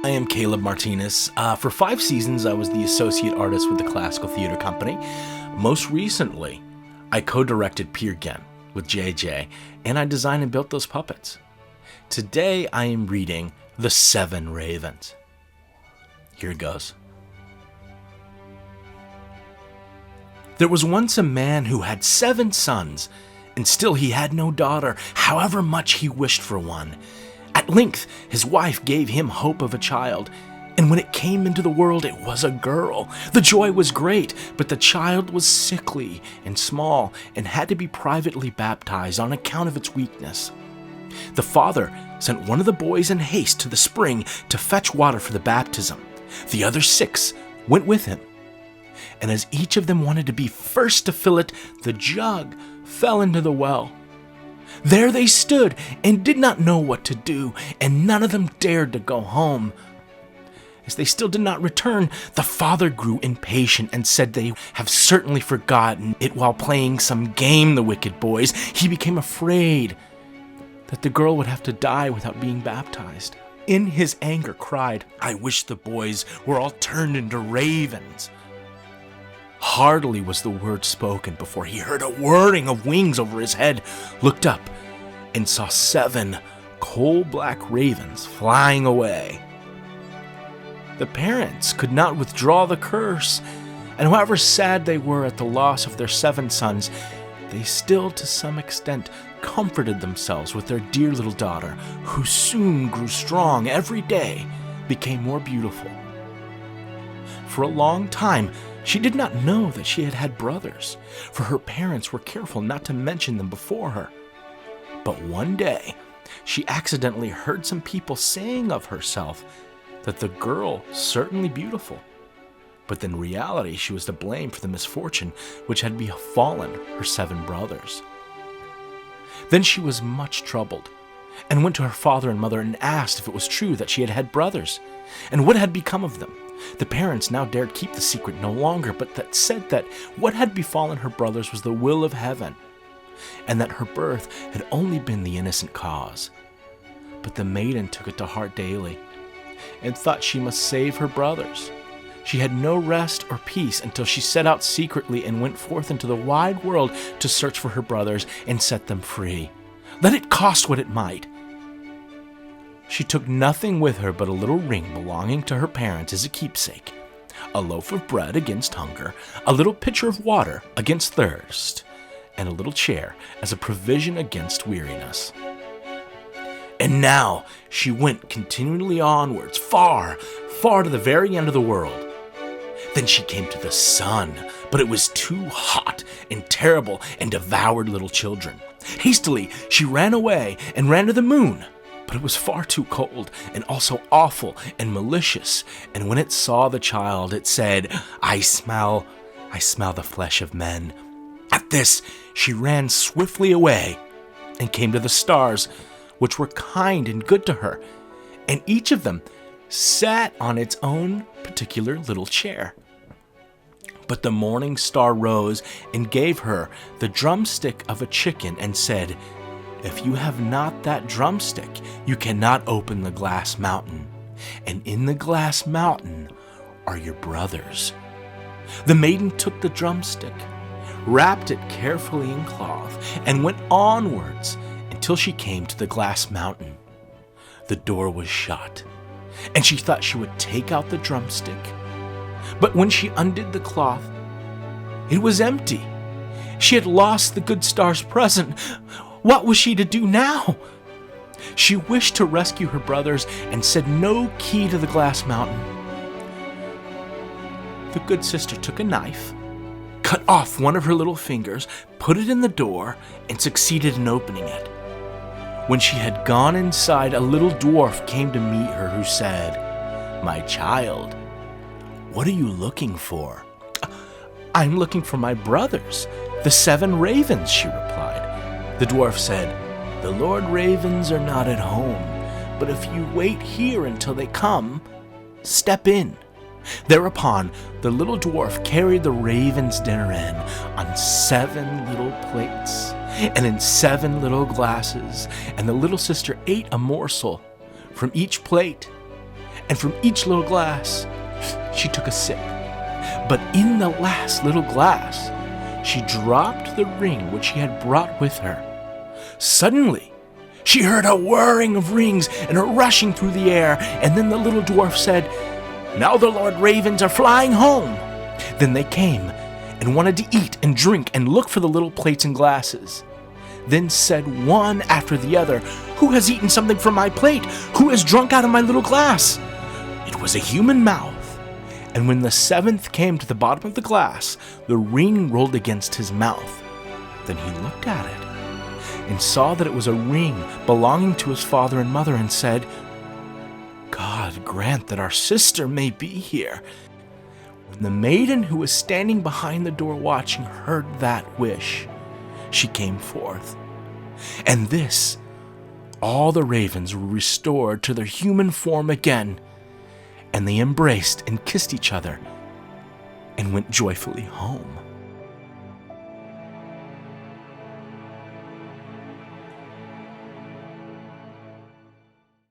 I am Kalob Martinez. For 5 seasons, I was the associate artist with the Classical Theater Company. Most recently, I co-directed Peer Gynt with JJ, and I designed and built those puppets. Today, I am reading The 7 Ravens. Here it goes. There was once a man who had 7 sons, and still he had no daughter, however much he wished for one. At length, his wife gave him hope of a child, and when it came into the world, it was a girl. The joy was great, but the child was sickly and small and had to be privately baptized on account of its weakness. The father sent one of the boys in haste to the spring to fetch water for the baptism. The other 6 went with him, and as each of them wanted to be first to fill it, the jug fell into the well. There they stood and did not know what to do, and none of them dared to go home. As they still did not return, the father grew impatient and said they have certainly forgotten it while playing some game, the wicked boys. He became afraid that the girl would have to die without being baptized. In his anger cried, "I wish the boys were all turned into ravens." Hardly was the word spoken before he heard a whirring of wings over his head, looked up, and saw 7 coal-black ravens flying away. The parents could not withdraw the curse, and however sad they were at the loss of their 7 sons, they still to some extent comforted themselves with their dear little daughter, who soon grew strong every day, became more beautiful. For a long time, she did not know that she had had brothers, for her parents were careful not to mention them before her. But one day, she accidentally heard some people saying of herself that the girl certainly beautiful, but in reality she was to blame for the misfortune which had befallen her 7 brothers. Then she was much troubled, and went to her father and mother and asked if it was true that she had had brothers, and what had become of them. The parents now dared keep the secret no longer, but that said that what had befallen her brothers was the will of heaven, and that her birth had only been the innocent cause. But the maiden took it to heart daily, and thought she must save her brothers. She had no rest or peace until she set out secretly and went forth into the wide world to search for her brothers and set them free, let it cost what it might. She took nothing with her but a little ring belonging to her parents as a keepsake, a loaf of bread against hunger, a little pitcher of water against thirst, and a little chair as a provision against weariness. And now she went continually onwards, far, far to the very end of the world. Then she came to the sun, but it was too hot and terrible and devoured little children. Hastily she ran away and ran to the moon, but it was far too cold and also awful and malicious, and when it saw the child, it said, I smell the flesh of men." At this, she ran swiftly away and came to the stars, which were kind and good to her, and each of them sat on its own particular little chair. But the morning star rose and gave her the drumstick of a chicken and said, "If you have not that drumstick, you cannot open the glass mountain, and in the glass mountain are your brothers." The maiden took the drumstick, wrapped it carefully in cloth, and went onwards until she came to the glass mountain. The door was shut, and she thought she would take out the drumstick. But when she undid the cloth, it was empty. She had lost the good star's present. What was she to do now? She wished to rescue her brothers and said no key to the glass mountain. The good sister took a knife, cut off one of her little fingers, put it in the door, and succeeded in opening it. When she had gone inside, a little dwarf came to meet her who said, "My child, what are you looking for?" "I'm looking for my brothers, the 7 ravens," she replied. The dwarf said, "The Lord Ravens are not at home, but if you wait here until they come, step in." Thereupon, the little dwarf carried the raven's dinner in on 7 little plates and in 7 little glasses, and the little sister ate a morsel from each plate and from each little glass, she took a sip. But in the last little glass, she dropped the ring which she had brought with her. Suddenly, she heard a whirring of rings and a rushing through the air, and then the little dwarf said, "Now the Lord Ravens are flying home." Then they came and wanted to eat and drink and look for the little plates and glasses. Then said one after the other, "Who has eaten something from my plate? Who has drunk out of my little glass?" It was a human mouth. And when the seventh came to the bottom of the glass, the ring rolled against his mouth. Then he looked at it and saw that it was a ring belonging to his father and mother, and said, "God grant that our sister may be here." When the maiden who was standing behind the door watching heard that wish, she came forth. And this, all the ravens were restored to their human form again, and they embraced and kissed each other and went joyfully home.